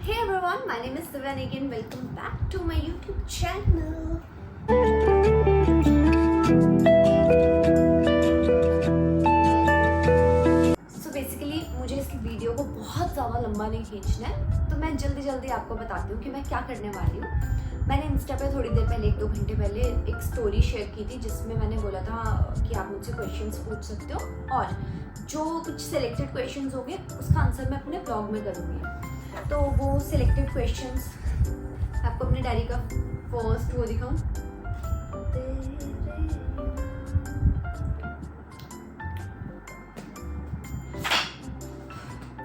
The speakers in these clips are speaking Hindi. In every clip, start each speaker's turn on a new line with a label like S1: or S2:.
S1: Hey everyone, my name is Siva and again welcome back to my YouTube channel. So basically मुझे इस वीडियो को बहुत ज़्यादा लंबा नहीं खींचना है, तो मैं जल्दी आपको बताती हूँ कि मैं क्या करने वाली हूँ। मैंने इंस्टा पे थोड़ी देर पहले 1-2 घंटे पहले एक स्टोरी शेयर की थी जिसमें मैंने बोला था कि आप मुझसे क्वेश्चंस पूछ सकते हो और जो कुछ सिलेक्टेड क्वेश्चंस होंगे उसका आंसर मैं अपने ब्लॉग में करूँगी। तो वो सिलेक्टेड क्वेश्चंस आपको अपनी डायरी का फर्स्ट वो दिखाऊं।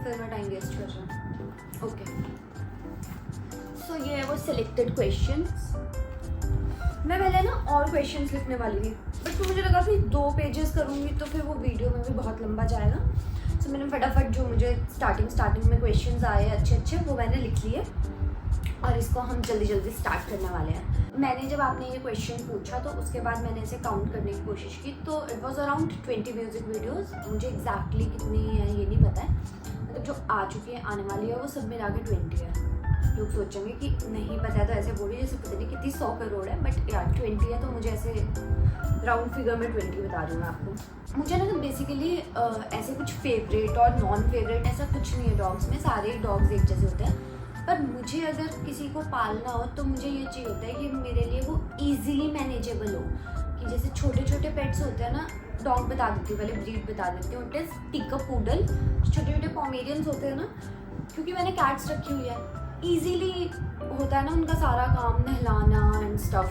S1: फिर मैं टाइम वेस्ट कर रहा हूँ। ओके, सो ये है वो सिलेक्टेड क्वेश्चंस। मैं पहले ना और क्वेश्चंस लिखने वाली थी बट फिर मुझे लगा कि 2 पेजेस करूँगी तो फिर वो वीडियो में भी बहुत लंबा जाएगा। तो मैंने फटाफट जो मुझे स्टार्टिंग में क्वेश्चंस आए अच्छे वो मैंने लिख लिए और इसको हम जल्दी स्टार्ट करने वाले हैं। मैंने जब आपने ये क्वेश्चन पूछा तो उसके बाद मैंने इसे काउंट करने की कोशिश की तो it was around 20 music videos. मुझे एग्जैक्टली कितनी है ये नहीं पता है, मतलब जो आ चुकी है आने वाली है वो सब मिला के 20 है। लोग सोचेंगे कि नहीं पता है तो ऐसे बोलिए जैसे पता नहीं कितनी 100 करोड़ है, बट यार 20 है तो मुझे ऐसे राउंड फिगर में 20 बता दूँ मैं आपको। मुझे ना बेसिकली ऐसे कुछ फेवरेट और नॉन फेवरेट ऐसा कुछ नहीं है डॉग्स में, सारे डॉग्स एक जैसे होते हैं। पर मुझे अगर किसी को पालना हो तो मुझे ये चाहिए होता है कि मेरे लिए वो ईजिली मैनेजेबल हो। कि जैसे छोटे पेट्स होते हैं ना, डॉग बता देती हूँ पहले, ब्रीड बता देती हूँ। इट इज़ टिका पूडल। छोटे पॉमेरियंस होते हैं ना, क्योंकि मैंने कैट्स रखी हुई है, ईजीली होता है ना उनका सारा काम, नहलाना एंड स्टफ।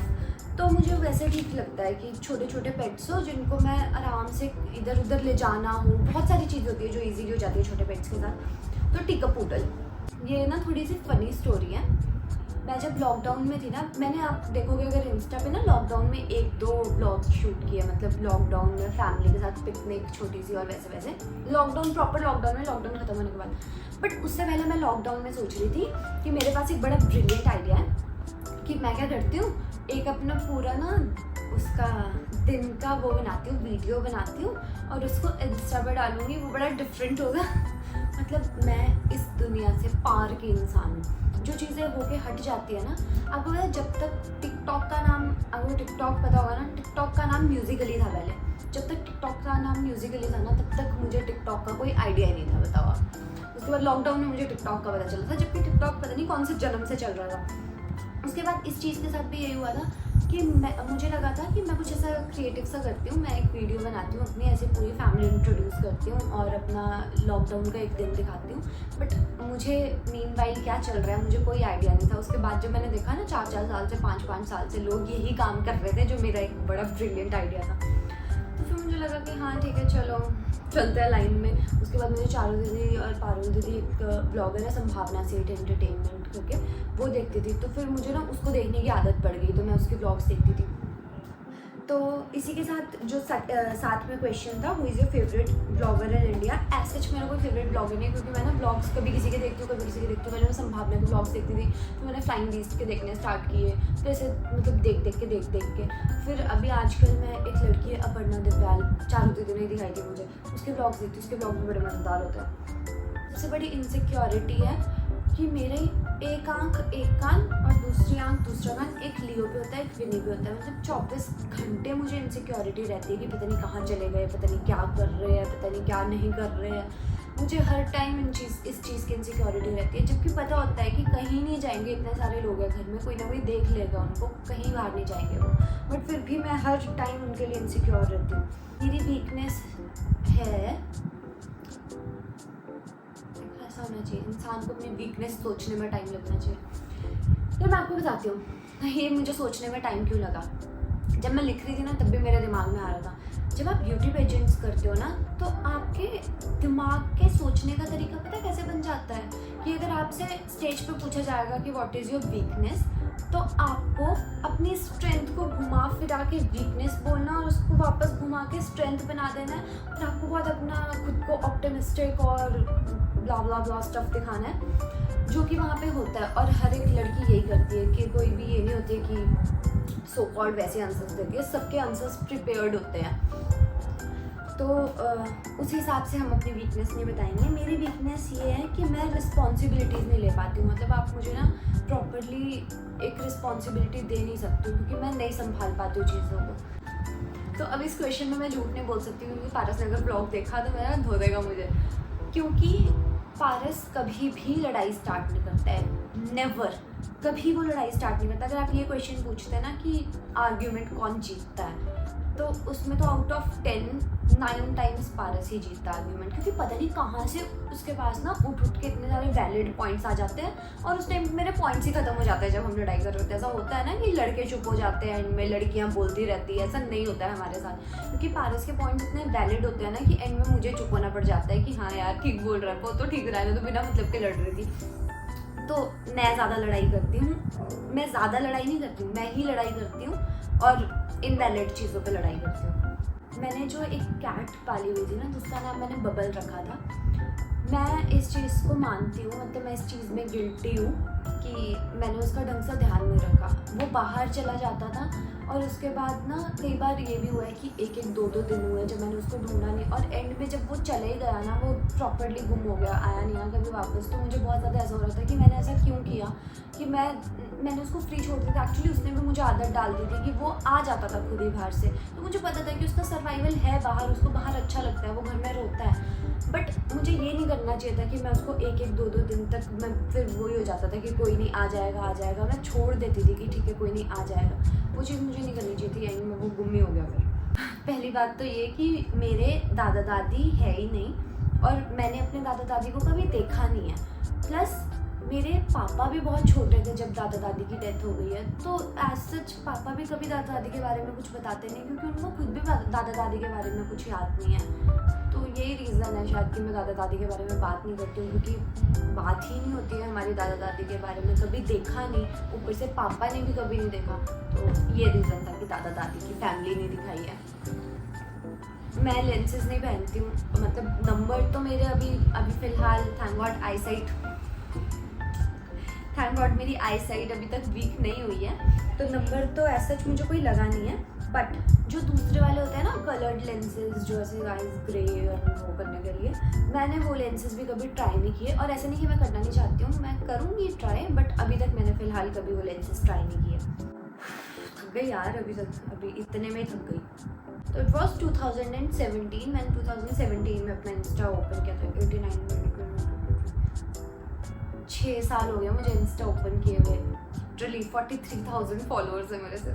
S1: तो मुझे वैसे ठीक लगता है कि छोटे पेट्स हो जिनको मैं आराम से इधर उधर ले जाना हो। बहुत सारी चीज़ होती है जो इजीली हो जाती है छोटे पेट्स के साथ। तो टिका पूडल ये ना थोड़ी सी फनी स्टोरी है। मैं जब लॉकडाउन में थी ना, मैंने आप देखोगे अगर इंस्टा पे ना लॉकडाउन में 1-2 ब्लॉग शूट किए, मतलब लॉकडाउन में फैमिली के साथ पिकनिक छोटी सी और वैसे लॉकडाउन, प्रॉपर लॉकडाउन में, लॉकडाउन खत्म होने के बाद। बट उससे पहले मैं लॉकडाउन में सोच रही थी कि मेरे पास एक बड़ा ब्रिलियंट आइडिया है कि मैं क्या करती हूँ, एक अपना पूरा ना उसका दिन का वो बनाती हूँ, वीडियो बनाती हूँ और उसको इंस्टा पर डालूंगी। वो बड़ा डिफरेंट होगा। मतलब मैं इस दुनिया से पार के इंसान हूँ। जो चीज़ें होके हट जाती है ना, आपको पता है जब तक टिकटॉक का नाम, आपको टिकटॉक पता होगा ना, टिकटॉक का नाम म्यूजिकली था पहले। जब तक टिकटॉक का नाम म्यूजिकली था ना तब तक मुझे टिकटॉक का कोई आइडिया ही नहीं था, बताओ आप। उसके बाद लॉकडाउन में मुझे टिकटॉक का पता चला था, जबकि टिकटॉक पता नहीं कौन से जन्म से चल रहा था। उसके बाद इस चीज़ के साथ भी यही हुआ था कि मुझे लगा था कि मैं कुछ ऐसा क्रिएटिव सा करती हूँ। मैं एक वीडियो बनाती हूँ अपनी, ऐसे पूरी फैमिली इंट्रोड्यूस करती हूँ और अपना लॉकडाउन का एक दिन दिखाती हूँ। बट मुझे मीनवाइल क्या चल रहा है मुझे कोई आइडिया नहीं था। उसके बाद जब मैंने देखा ना 4-4 साल से 5-5 साल से लोग यही काम कर रहे थे, जो मेरा एक बड़ा ब्रिलियंट आइडिया था, तो फिर मुझे लगा कि हाँ ठीक है चलो चलते हैं लाइन में। उसके बाद मुझे चारू दीदी और पारुल दीदी, एक ब्लॉगर है संभावना सेठ एंटरटेनमेंट करके, वो देखती थी। तो फिर मुझे ना उसको देखने की आदत पड़ गई, तो मैं उसके ब्लॉग्स देखती थी। तो इसी के साथ जो साथ में क्वेश्चन था, who is your favourite blogger in India. ऐसे मेरा कोई फेवरेट ब्लॉगर नहीं है, क्योंकि मैं ना ब्लॉग्स कभी किसी के देखती हूँ कभी किसी के देखती हूँ। पहले मैं संभावना के ब्लॉग्स देखती थी, फिर मैंने फ्लाइंग बीस्ट के देखने स्टार्ट किए, फिर ऐसे मतलब देख के फिर अभी आजकल मैं एक लड़की है अपर्णा दिव्याल, चारू दीदी ने दिखाई थी मुझे, उसके ब्लॉग्स देखती हूँ। उसके ब्लॉग भी बड़े मज़ेदार होते हैं। सबसे बड़ी इनसिक्योरिटी है कि मेरे एक आंख एक कान और दूसरी आंख दूसरा कान, एक लियो पे होता है एक विनी पे होता है। मतलब 24 घंटे मुझे इनसिक्योरिटी रहती है कि पता नहीं कहाँ चले गए, पता नहीं क्या कर रहे हैं, पता नहीं क्या नहीं कर रहे हैं। मुझे हर टाइम इस चीज़ की इनसिक्योरिटी रहती है, जबकि पता होता है कि कहीं नहीं जाएंगे, इतने सारे लोग हैं घर में, कोई ना कोई देख लेगा उनको, कहीं बाहर नहीं जाएंगे वो। बट फिर भी मैं हर टाइम उनके लिए इनसिक्योर रहती हूँ। मेरी वीकनेस है, होना चाहिए इंसान को अपनी वीकनेस सोचने में टाइम लगना चाहिए। तो मैं आपको बताती हूँ ये मुझे सोचने में टाइम क्यों लगा। जब मैं लिख रही थी ना तब भी मेरे दिमाग में आ रहा था, जब आप ब्यूटी पेजेंट्स करते हो ना तो आपके दिमाग के सोचने का तरीका पता है कैसे बन जाता है कि अगर आपसे स्टेज पे पूछा जाएगा कि व्हाट इज़ योर वीकनेस, तो आपको अपनी स्ट्रेंथ को घुमा फिरा के वीकनेस बोलना और उसको वापस घुमा के स्ट्रेंथ बना देना है, और आपको बहुत अपना खुद को ऑप्टिमिस्टिक और ब्ला ब्ला ब्ला स्टफ दिखाना है, जो कि वहाँ पे होता है। और हर एक लड़की यही करती है कि कोई भी ये नहीं होती कि सो कॉल्ड वैसे आंसर्स देती है, सबके आंसर्स प्रिपेयर्ड होते हैं। तो उस हिसाब से हम अपनी वीकनेस नहीं बताएंगे। मेरी वीकनेस ये है कि मैं रिस्पॉन्सिबिलिटीज़ नहीं ले पाती हूँ। मतलब आप मुझे ना प्रॉपरली एक रिस्पॉन्सिबिलिटी दे नहीं सकती हूँ क्योंकि मैं नहीं संभाल पाती हूँ चीज़ों को। तो अब इस क्वेश्चन में मैं झूठ नहीं बोल सकती क्योंकि पारस ने अगर ब्लॉग देखा तो मेरा धो देगा मुझे, क्योंकि पारस कभी भी लड़ाई स्टार्ट नहीं करता है, नेवर, कभी वो लड़ाई स्टार्ट नहीं करता। अगर आप ये क्वेश्चन पूछते हैं ना कि आर्ग्यूमेंट कौन जीतता है, तो उसमें तो आउट ऑफ 10 9 टाइम्स पारस ही जीतता आर्ग्यूमेंट, क्योंकि पता नहीं कहाँ से उसके पास ना उठ के इतने सारे वैलिड पॉइंट्स आ जाते हैं और उस टाइम मेरे पॉइंट्स ही खत्म हो जाते हैं जब हम लड़ाई कर रहे होते हैं। ऐसा होता है ना कि लड़के चुप हो जाते हैं, एंड में लड़कियाँ बोलती रहती है, ऐसा नहीं होता है हमारे साथ, क्योंकि पारस के पॉइंट्स इतने वैलिड होते हैं ना कि एंड में मुझे चुप होना पड़ जाता है कि हाँ यार ठीक बोल रहा है, वो तो ठीक रहा है, मैं तो बिना मतलब के लड़ रही थी। तो मैं ज़्यादा लड़ाई करती हूँ, मैं ज़्यादा लड़ाई नहीं करती हूँ, मैं ही लड़ाई करती हूँ और इनवैलिड चीज़ों पे लड़ाई करती हूँ। मैंने जो एक कैट पाली हुई थी ना, जिसका नाम मैंने बबल रखा था, मैं इस चीज़ को मानती हूँ, मतलब मैं इस चीज़ में गिल्टी हूँ कि मैंने उसका ढंग से ध्यान नहीं रखा। वो बाहर चला जाता था और उसके बाद ना कई बार ये भी हुआ है कि 1-1 2-2 दिन हुए जब मैंने उसको ढूंढा नहीं, और एंड में जब वो चले गया ना, वो प्रॉपरली गुम हो गया, आया नहीं ना कभी वापस। तो मुझे बहुत ज़्यादा ऐसा हो रहा था कि मैंने ऐसा क्यों किया, कि मैंने उसको फ्री छोड़ दिया था। एक्चुअली उसने भी मुझे आदत डाल दी थी कि वो आ जाता था खुद ही बाहर से, तो मुझे पता था कि उसका सर्वाइवल है बाहर, उसको बाहर अच्छा लगता है, वो घर में रोता है। बट मुझे ये नहीं करना चाहिए था कि मैं उसको 1-1 2-2 दिन तक, मैं फिर वही हो जाता था कि कोई नहीं आ जाएगा, मैं छोड़ देती थी कि ठीक है कोई नहीं आ जाएगा। वो चीज़ मुझे नहीं करनी चाहिए थी, एंड में वो गुम ही हो गया फिर। पहली बात तो ये कि मेरे दादा दादी है ही नहीं और मैंने अपने दादा दादी को कभी देखा नहीं है। प्लस मेरे पापा भी बहुत छोटे थे जब दादा दादी की डेथ हो गई है, तो एज सच पापा भी कभी दादा दादी के बारे में कुछ बताते नहीं, क्योंकि उनको खुद भी दादा दादी के बारे में कुछ याद नहीं है। तो यही रीज़न है शायद कि मैं दादा दादी के बारे में बात नहीं करती हूँ, क्योंकि बात ही नहीं होती है हमारी दादा दादी के बारे में, कभी देखा नहीं, ऊपर से पापा ने भी कभी नहीं देखा। तो ये रीज़न था कि दादा दादी की फैमिली नहीं दिखाई है। मैं लेंसेज नहीं पहनती हूँ, मतलब नंबर तो मेरे अभी फ़िलहाल थैंक गॉड मेरी आई साइट अभी तक वीक नहीं हुई है, तो नंबर तो ऐसा मुझे कोई लगा नहीं है। बट जो दूसरे वाले होते हैं ना कलर्ड लेंसेज, जो ऐसे आइज ग्रे और वो करने के लिए, मैंने वो लेंसेज भी कभी ट्राई नहीं किए। और ऐसा नहीं कि मैं करना नहीं चाहती हूँ, मैं करूँगी ट्राई, बट अभी तक मैंने फ़िलहाल कभी वो लेंसेज ट्राई नहीं किए। थक गई यार, अभी इतने में थक गई। तो इट वॉज 2017, मैंने 2017 में अपना इंस्टा ओपन किया था। 89 6 साल हो गया मुझे इंस्टा ओपन किए हुए। लिटरली 43,000 फॉलोअर्स है मेरे से।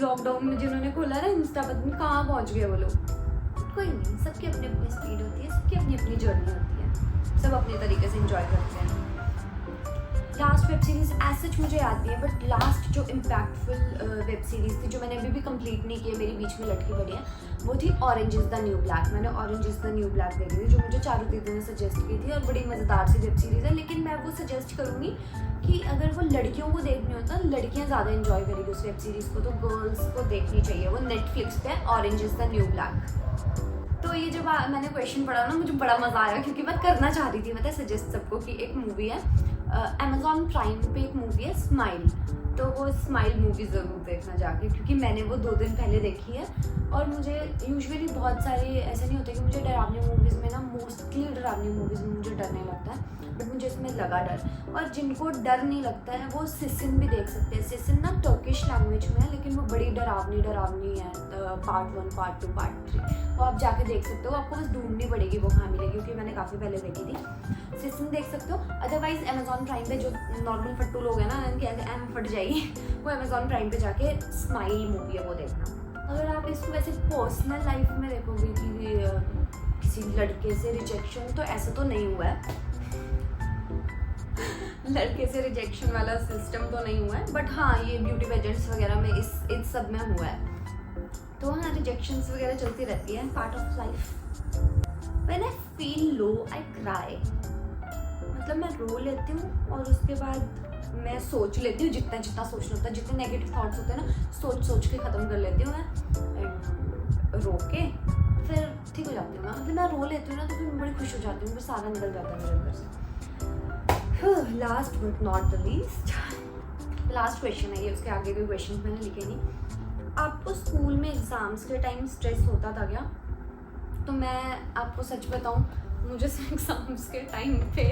S1: लॉकडाउन में जिन्होंने खोला ना इंस्टा, पता नहीं कहाँ पहुँच गए वो लोग। कोई नहीं, सबकी अपनी अपनी स्पीड होती है, सबकी अपनी अपनी जर्नी होती है, सब अपने तरीके से एंजॉय करते हैं। Last web series as such मुझे याद नहीं है, बट लास्ट जो इम्पैक्टफुल वेब सीरीज़ थी जो मैंने अभी भी कंप्लीट नहीं की है, मेरी बीच में लटकी पड़ी है, वो थी Orange Is the New Black. मैंने Orange Is the New Black देखी थी, जो मुझे चारों दीदी ने सजेस्ट की थी, और बड़ी मज़ेदार सी वेब सीरीज़ है। लेकिन मैं वो सजेस्ट करूँगी कि अगर वो लड़कियों को देखनी होता है, लड़कियाँ ज़्यादा इन्जॉय करेगी उस वेब सीरीज़ को, तो गर्ल्स को देखनी चाहिए। वो नेटफ्लिक्स पे orange Is the New black. तो ये जब मैंने क्वेश्चन पढ़ा ना, मुझे बड़ा मज़ा आया, क्योंकि मैं करना चाह रही थी, मतलब सजेस्ट सबको कि एक मूवी है अमेज़ॉन प्राइम पे, एक मूवी है स्माइल, तो वो स्माइल मूवी ज़रूर देखना जाके, क्योंकि मैंने वो 2 दिन पहले देखी है। और मुझे यूजुअली बहुत सारे ऐसे नहीं होते कि मुझे डरावनी मूवीज़ में ना, मोस्टली डरावनी मूवीज़ में मुझे डर नहीं लगता है, बट मुझे इसमें लगा डर। और जिनको डर नहीं लगता है वो सिसिन भी देख सकते हैं। सिसिन ना टर्किश लैंग्वेज में है, लेकिन वो बड़ी डरावनी है। पार्ट 1, पार्ट 2, पार्ट 3 वो आप जाके देख सकते हो। आपको बस ढूंढनी पड़ेगी वो कहाँ मिलेगी, क्योंकि मैंने काफ़ी पहले देखी थी। सिसिन देख सकते हो। अदरवाइज अमेज़ॉन प्राइम पे जो नॉर्मल फट्टू लोग हैं ना, इनके एम फट जाएगी, वो अमेज़ॉन प्राइम पे जाके स्माइल मूवी है वो देखना। अगर आप इसको वैसे पर्सनल लाइफ में देखोगे कि किसी लड़के से रिजेक्शन, तो ऐसा तो नहीं हुआ है, लड़के से रिजेक्शन वाला सिस्टम तो नहीं हुआ है, बट हाँ ये ब्यूटी पेजेंट्स वगैरह में इस सब में हुआ है। तो हाँ रिजेक्शंस वगैरह चलती रहती है, part of life. When I feel low I cry, मतलब मैं रो लेती हूँ और उसके बाद मैं सोच लेती हूँ जितना सोचना होता है, जितने नेगेटिव थॉट्स होते हैं ना, सोच के ख़त्म कर लेती हूँ मैं, एंड रो के फिर ठीक हो जाती हूँ मैं। मतलब मैं रो लेती हूँ ना, तो फिर मैं बड़ी खुश हो जाती हूँ, फिर सारा निकल जाता है मेरे अंदर से। Last but not the least, last question है ये, उसके आगे कोई क्वेश्चन मैंने लिखे नहीं। आपको स्कूल में एग्ज़ाम्स के टाइम स्ट्रेस होता था क्या? तो मैं आपको सच बताऊं, मुझे एग्ज़ाम्स के टाइम पे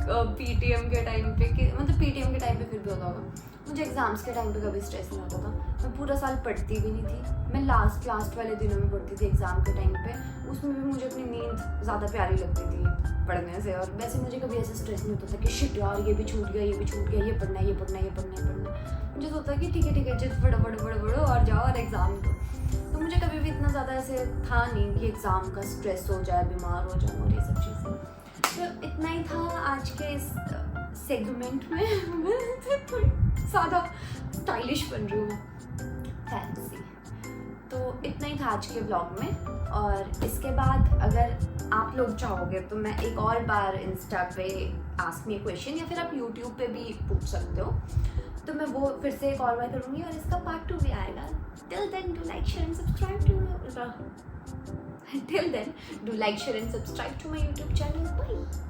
S1: पीटीएम के टाइम पे मतलब पीटीएम के टाइम पे फिर भी होता होगा, मुझे एग्ज़ाम्स के टाइम पे कभी स्ट्रेस नहीं होता था। मैं पूरा साल पढ़ती भी नहीं थी, मैं लास्ट वाले दिनों में पढ़ती थी एग्ज़ाम के टाइम पे। उसमें भी मुझे अपनी नींद ज़्यादा प्यारी लगती थी पढ़ने से, और वैसे मुझे कभी ऐसा स्ट्रेस नहीं होता था कि शिट यार ये भी छूट गया, ये भी छूट गया, ये पढ़ना है, ये पढ़ना है, ये पढ़ना है, ये पढ़ना है। मुझे सोचता कि ठीक है जिस पढ़ो और जाओ और एग्ज़ाम दो। तो मुझे कभी भी इतना ज़्यादा ऐसे था नहीं कि एग्ज़ाम का स्ट्रेस हो जाए, बीमार हो जाऊँ और ये सब चीज़ें। तो इतना ही था आज के इस सेगमेंट में। मैं थोड़ी ज़्यादा स्टाइलिश बन रही हूँ, फैंसी। तो इतना ही था आज के ब्लॉग में, और इसके बाद अगर आप लोग चाहोगे तो मैं एक और बार इंस्टा पे आस्क मी क्वेश्चन, या फिर आप यूट्यूब पे भी पूछ सकते हो, तो मैं वो फिर से एक और बार करूँगी और इसका पार्ट 2 भी आएगा। Till then do like share and subscribe to my YouTube channel. Bye.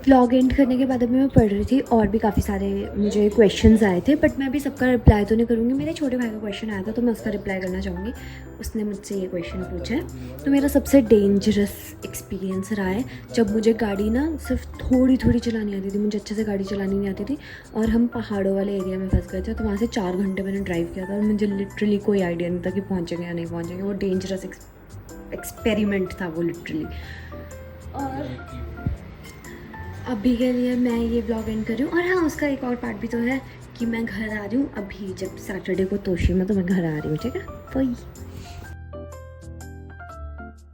S1: Vlog end करने के बाद अभी मैं पढ़ रही थी, और भी काफ़ी सारे मुझे क्वेश्चंस आए थे, बट मैं अभी सबका रिप्लाई तो नहीं करूँगी। मेरे छोटे भाई का क्वेश्चन आया था तो मैं उसका रिप्लाई करना चाहूँगी। उसने मुझसे ये क्वेश्चन पूछा है। तो मेरा सबसे डेंजरस एक्सपीरियंस रहा है जब मुझे गाड़ी ना सिर्फ थोड़ी चलानी आती थी, मुझे अच्छे से गाड़ी चलानी नहीं आती थी, और हम पहाड़ों वाले एरिया में फंस गए थे। तो वहाँ से 4 घंटे मैंने ड्राइव किया था, और मुझे लिटरली कोई आइडिया नहीं था कि पहुँचेंगे या नहीं पहुँचेंगे। वो डेंजरस एक्सपेरिमेंट था वो लिटरली। और अभी के लिए मैं ये ब्लॉग एंड कर रही हूँ। और हाँ, उसका एक और पार्ट भी तो है कि मैं घर आ रही हूँ अभी, जब सैटरडे को तोशी में, तो मैं घर आ रही हूँ, ठीक है। बाय।